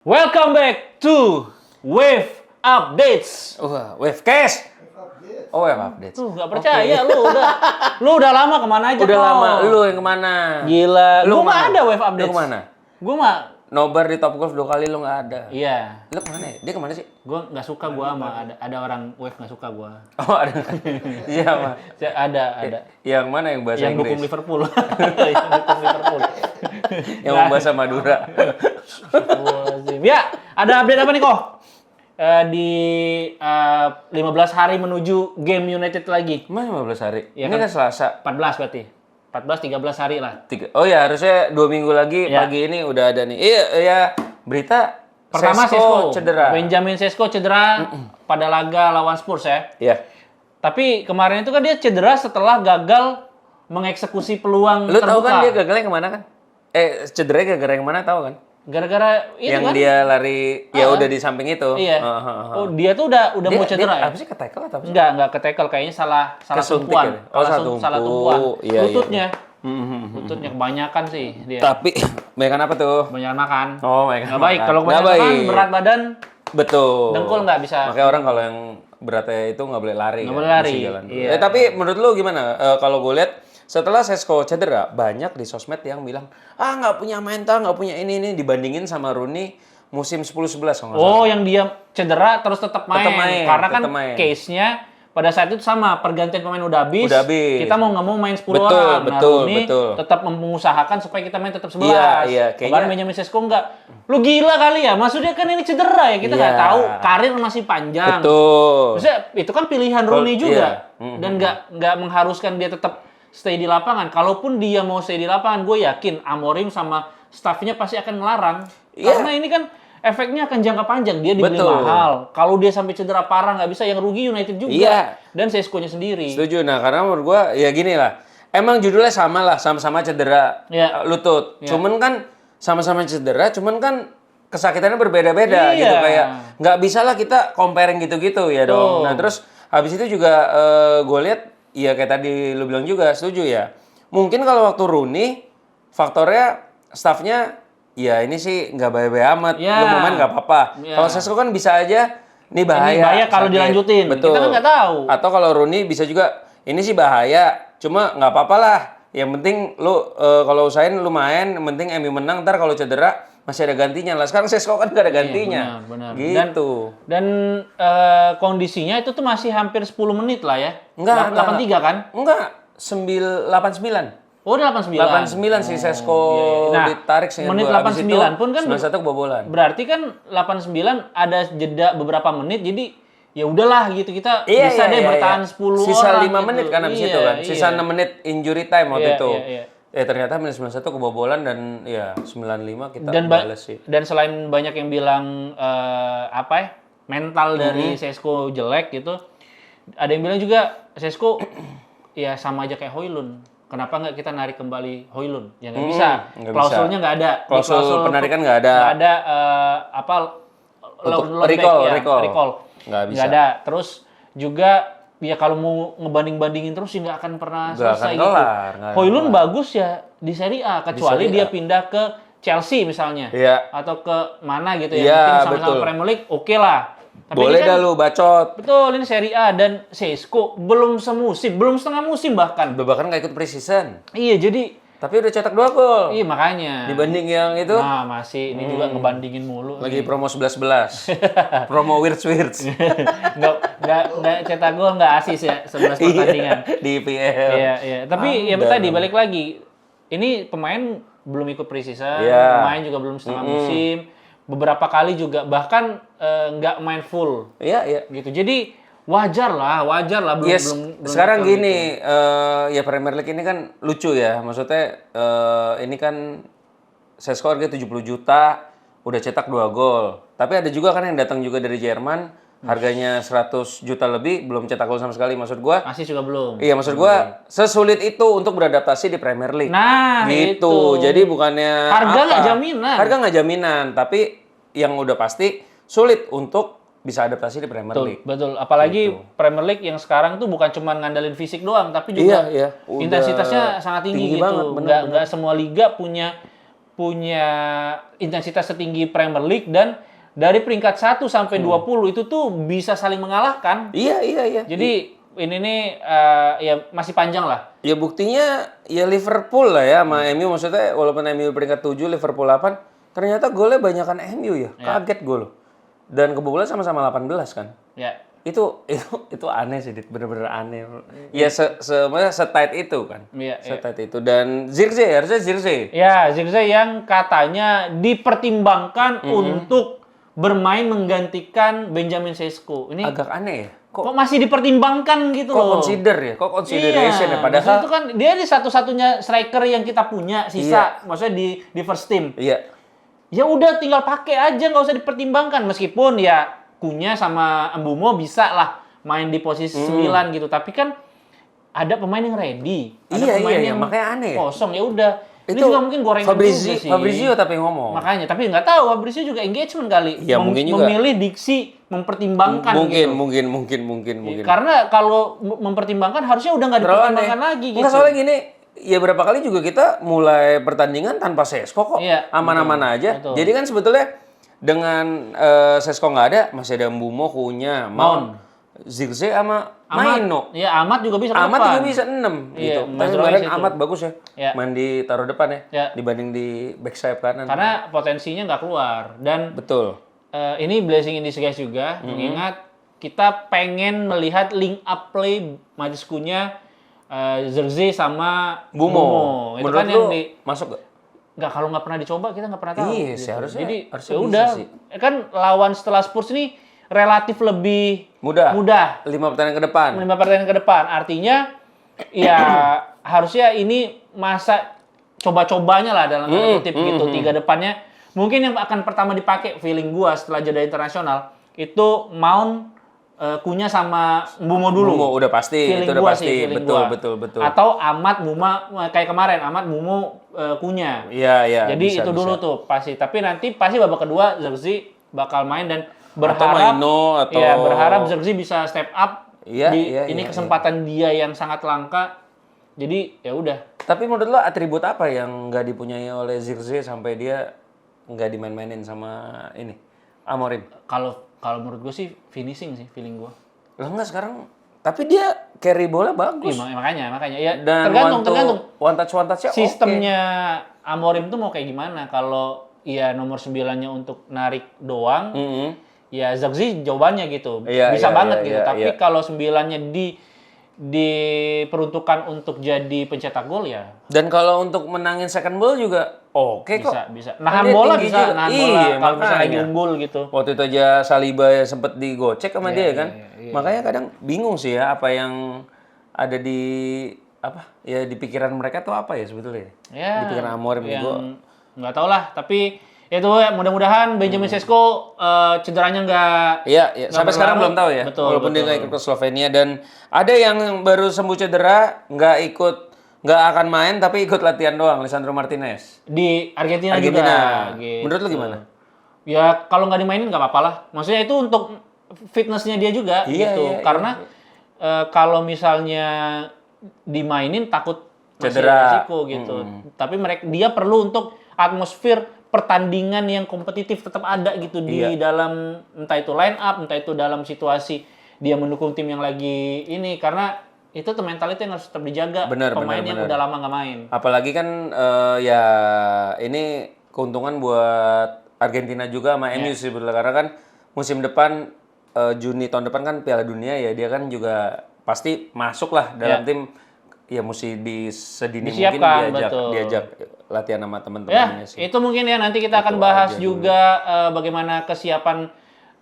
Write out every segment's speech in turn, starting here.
Welcome back to Wave Updates. Wave Cash. Oh, Wave Updates. Tuh, nggak percaya lu udah lama kemana aja Udah kok? lama, lu yang kemana? Gila, Lu gua nggak kemana? ada Wave Updates. Lu kemana? Gua mah, Nobar di Top Golf 2 kali lu nggak ada. iya. Lu kemana ya? Dia kemana sih? Gua nggak suka gua sama ada orang Wave nggak suka gua. Oh, ada. Iya, mah. Ada. Yang mana yang bahasa Yang Inggris? dukung Liverpool. Yang dukung Liverpool. Yang bahasa Madura. Ya, ada update apa nih kok? Di 15 hari menuju game United lagi. Emang 15 hari? Ya Ini kan Selasa. 14 berarti. 13 hari lah. Oh ya, harusnya 2 minggu lagi Ya. pagi ini udah ada nih. Iya, berita Pertama Sesko cedera. Benjamin Sesko cedera pada laga lawan Spurs ya. Iya. Tapi kemarin itu kan dia cedera setelah gagal mengeksekusi peluang Lu terbuka. tahu kan dia gagalnya kemana kan? Cederanya gara-gara yang mana tahu kan? Gara-gara itu Yang kan. dia lari ya udah di samping itu. Iya. Oh, dia tuh udah mau cedera ya? Apa sih, ke tackle atau apa sih? Enggak ke tackle, kayaknya salah Kesuntik tumpuan. ya? Oh, salah tumpuan. Iya, Lututnya. Lututnya kebanyakan sih dia. Tapi banyakan apa tuh? Banyak makan. Oh, banyakan Nggak baik. makan. Kalau Nggak kebanyakan makan, baik. berat badan, Betul. dengkul nggak bisa. Makanya orang kalau yang beratnya itu nggak boleh lari. Nggak kan? boleh lari, Mesti jalan. iya. Tapi menurut lu gimana? Kalau gue lihat setelah Sesko cedera, banyak di sosmed yang bilang, nggak punya mental, nggak punya ini dibandingin sama Rooney musim 10-11 kalau nggak salah. Oh, yang dia cedera terus tetap main. Tetap main, Karena kan tetap main. case-nya pada saat itu sama, pergantian pemain udah habis. Udah habis. Kita mau nggak mau main 10 Betul, orang. betul, Rooney betul. tetap mengusahakan supaya kita main tetap 11. Iya, kayaknya- Kemarin Benjamin Sesko nggak. Lu gila kali ya? Maksudnya kan ini cedera ya, kita nggak Iya. tahu. Karir masih panjang. Betul. Maksudnya itu kan pilihan Rooney Iya. juga. Dan nggak mengharuskan dia tetap stay di lapangan. Kalaupun dia mau stay di lapangan, gue yakin Amorim sama staffnya pasti akan melarang. Iya. Karena ini kan efeknya akan jangka panjang. Dia dibeli Betul. mahal. Kalau dia sampai cedera parah nggak bisa, yang rugi United juga. Iya. Dan Sesko-nya sendiri. Setuju. Nah, karena menurut gua ya gini lah. Emang judulnya sama lah, sama-sama cedera Iya. lutut. Iya. Cuman kan sama-sama cedera, cuman kan kesakitannya berbeda-beda Iya. gitu. Kayak nggak bisa lah kita comparing gitu-gitu ya dong. Betul. Nah, terus habis itu juga gue lihat ya kayak tadi lu bilang juga, setuju ya. Mungkin kalau waktu Rooney faktornya staffnya ya ini sih nggak bahaya-bahaya amat. Iya. Lu mau main nggak apa-apa. Iya. Kalau Sesko kan bisa aja ini bahaya. Ini bahaya kalau sakit. dilanjutin. Betul. Kita kan nggak tahu. Atau kalau Rooney bisa juga ini sih bahaya, cuma nggak apa-apa lah. Yang penting lu kalau usahain lu main, yang penting MU menang. Ntar kalau cedera masih ada gantinya lah. Sekarang Sesko kan nggak ada gantinya. benar. Gitu. Dan kondisinya itu tuh masih hampir 10 menit lah ya. Enggak, 83 kan? Enggak, 89. Oh, udah 89. 89 si Sesko Nah, ditarik seingat menit gua. Abis 89 pun kan 91 kebobolan. berarti kan 89 ada jeda beberapa menit, jadi ya udahlah gitu, kita bisa deh bertahan 10 Sisa orang 5 gitu. menit kan abis Iya, itu kan. Sisa iya. 6 menit injury time waktu Iya, itu. iya, Ternyata menit 91 kebobolan dan ya 95 kita Dan balas sih. dan selain banyak yang bilang mental dari Sesko jelek gitu, ada yang bilang juga Sesko ya sama aja kayak Højlund. Kenapa nggak kita narik kembali Højlund? Ya nggak bisa. nggak Klausulnya nggak ada. Di Klausul penarikan nggak ada. Nggak ada Untuk loan back recall, ya, recall. Nggak bisa. Nggak ada. Terus juga ya kalau mau ngebanding-bandingin terus sih nggak akan pernah Nggak selesai akan gitu. kelar, nggak akan Højlund kelar. bagus ya di Serie A, kecuali Serie A. dia pindah ke Chelsea misalnya. Iya. Atau ke mana gitu ya. Iya, Mungkin sama-sama betul. Premier League, oke lah. Tapi Boleh ini kan, dah lu bacot. betul, ini Serie A dan Sesko belum semusim, belum setengah musim bahkan. Bahkan nggak ikut preseason. Iya, jadi Tapi udah cetak 2 gol. iya makanya. Dibanding yang itu Nah, masih ini juga ngebandingin mulu. lagi promo 11-11. Promo Wirtz. Nggak cetak gol, nggak asis ya 11 pertandingan. Di IPL. Iya. Tapi ya Udah. tadi balik lagi. Ini pemain belum ikut preseason, Iya. pemain juga belum setengah musim. Beberapa kali juga bahkan nggak main full Iya. gitu. Jadi wajar lah belum Yes, belum sekarang betul gini, ya Premier League ini kan lucu ya. Maksudnya ini kan Sesko harga 70 juta, udah cetak 2 gol. Tapi ada juga kan yang datang juga dari Jerman, harganya 100 juta lebih, belum cetak gol sama sekali. Maksud gua, Asis juga belum. iya maksud gua sesulit itu untuk beradaptasi di Premier League. Nah, gitu. itu. Jadi bukannya Harga apa? nggak jaminan. Harga nggak jaminan, tapi yang udah pasti sulit untuk bisa adaptasi di Premier League. Betul. Apalagi Premier League yang sekarang tuh bukan cuma ngandalin fisik doang, tapi juga Iya. Udah intensitasnya sangat tinggi gitu. banget, bener. Nggak semua liga punya punya intensitas setinggi Premier League dan dari peringkat 1 sampai 20 itu tuh bisa saling mengalahkan. Iya. Jadi ini nih ya masih panjang lah. Ya buktinya ya Liverpool lah ya sama MU, maksudnya walaupun MU peringkat 7, Liverpool 8, ternyata golnya banyakan MU ya. Kaget gue loh. Dan kebobolan sama-sama 18 kan. Ya. Itu aneh sih, Dit. Bener-bener aneh. Ya se-tight itu kan. Iya. Se-tight itu. Dan Zirkzee, harusnya Zirkzee. Ya, Zirkzee yang katanya dipertimbangkan untuk bermain menggantikan Benjamin Sesko. Ini Agak aneh ya. kok masih dipertimbangkan gitu Kok loh. consider ya? Kok consideration ya? Maksudnya Padahal itu kan dia di satu-satunya striker yang kita punya sisa, maksudnya di first team. iya. Ya udah tinggal pakai aja, nggak usah dipertimbangkan. Meskipun ya Kunya sama Mbumo bisa lah main di posisi 9 gitu. Tapi kan ada pemain yang ready, ada pemain yang makanya aneh. kosong. Ya udah. Ini Itu juga mungkin gorengan juga sih. Fabrizio tapi ngomong. Makanya, tapi nggak tahu Fabrizio juga engagement kali. Iya, mungkin juga. Memilih diksi, mempertimbangkan gitu. Mungkin. Karena kalau mempertimbangkan harusnya udah nggak dipertimbangkan lagi gitu. Enggak, soalnya gini, ya berapa kali juga kita mulai pertandingan tanpa Sesko kok. Iya, Aman-aman aja. betul. Jadi kan sebetulnya dengan Sesko nggak ada, masih ada Mbumo, Kunya, Mount, Zirkzee sama Maino. Iya, Amat juga bisa ke Amat depan. juga bisa 6 Iya, gitu. Tapi Mazraoui kemarin situ. Amat bagus ya. Iya. Main di taruh depan ya. Iya. Dibanding di back sayap kanan. Karena potensinya nggak keluar. Dan Betul. ini blessing in disguise juga, mengingat kita pengen melihat link up play Majiskunya Zirkzee sama Mbumo. Itu Menurut kan lu yang masuk gak? nggak, kalau nggak pernah dicoba kita nggak pernah tahu. Iya sih, harusnya- Jadi harusnya ya bisa udah, sih. kan lawan setelah Spurs ini relatif lebih Mudah. 5 5 pertandingan ke depan. pertandingan ke depan. Artinya ya harusnya ini masa coba-cobanya lah dalam tanda kutip gitu. 3 depannya mungkin yang akan pertama dipakai feeling gua setelah jeda internasional itu Mount, Kunya sama Mbumo dulu. Mbumo udah pasti, Feeling itu udah gua pasti. sih, feeling Betul, gua. betul. Atau Amat Muma kayak kemarin Amat Mbumo Kunya. Iya. Jadi bisa, itu dulu bisa. tuh pasti. Tapi nanti pasti babak kedua Zirkzee bakal main dan berharap Maino, atau- ya berharap Zirkzee bisa step up. Iya, Ini kesempatan dia yang sangat langka. Jadi ya udah. Tapi menurut lo atribut apa yang nggak dipunyai oleh Zirkzee sampai dia nggak dimain-mainin sama ini Amorim? Kalau menurut gue sih finishing sih feeling gue. Lah enggak sekarang, tapi dia carry bola bagus. Iya, makanya ya Dan tergantung one touch-nya sistemnya Amorim tuh mau kayak gimana. Kalau ya nomor 9-nya untuk narik doang, ya Zirkzee jawabannya gitu. Iya, Bisa iya, banget iya, gitu. iya, Tapi iya. kalau 9-nya diperuntukkan untuk jadi pencetak gol ya Dan kalau untuk menangin second ball juga oke kok. bisa. Kan Nahan dia bola tinggi bisa, juga. nahan Iya, bola kalau misalnya makanya. lagi unggul gitu. Waktu itu aja Saliba sempet digocek sama dia kan. iya. Makanya kadang bingung sih ya apa yang ada di di pikiran mereka tuh apa ya sebetulnya. Ya, Di pikiran Amorim yang gue. nggak tahu lah. Tapi itu ya mudah-mudahan Benjamin Sesko cederanya nggak Iya. Sampai sekarang belum tahu ya. Betul, Walaupun dia betul. nggak ikut ke Slovenia, dan ada yang baru sembuh cedera nggak akan main tapi ikut latihan doang, Lisandro Martinez. di Argentina juga. Argentina. Gitu. Menurut lu gimana? Ya kalau nggak dimainin nggak apa-apa lah. Maksudnya itu untuk fitnessnya dia juga Iya, gitu. iya, Karena kalau misalnya dimainin takut masih Cedera. resiko gitu. Tapi dia perlu untuk atmosfer pertandingan yang kompetitif tetap ada gitu Iya. di dalam entah itu line up, entah itu dalam situasi dia mendukung tim yang lagi ini, karena itu tuh mentality yang harus tetap dijaga. Benar, pemain yang benar. udah lama nggak main. Apalagi kan ya ini keuntungan buat Argentina juga sama MU sih sebetulnya, karena kan musim depan Juni tahun depan kan Piala Dunia ya, dia kan juga pasti masuk lah dalam tim. Ya mesti sedini mungkin Disiapkan, betul. diajak latihan sama Ya, teman-temannya sih. itu mungkin ya nanti kita akan bahas juga bagaimana kesiapan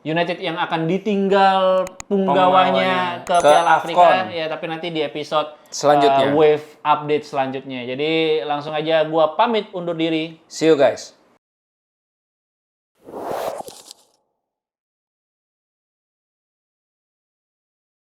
United yang akan ditinggal punggawanya ke Piala Afrika. AFCON. Ya, tapi nanti di episode Selanjutnya. Wave update selanjutnya. Jadi langsung aja gua pamit undur diri. See you guys.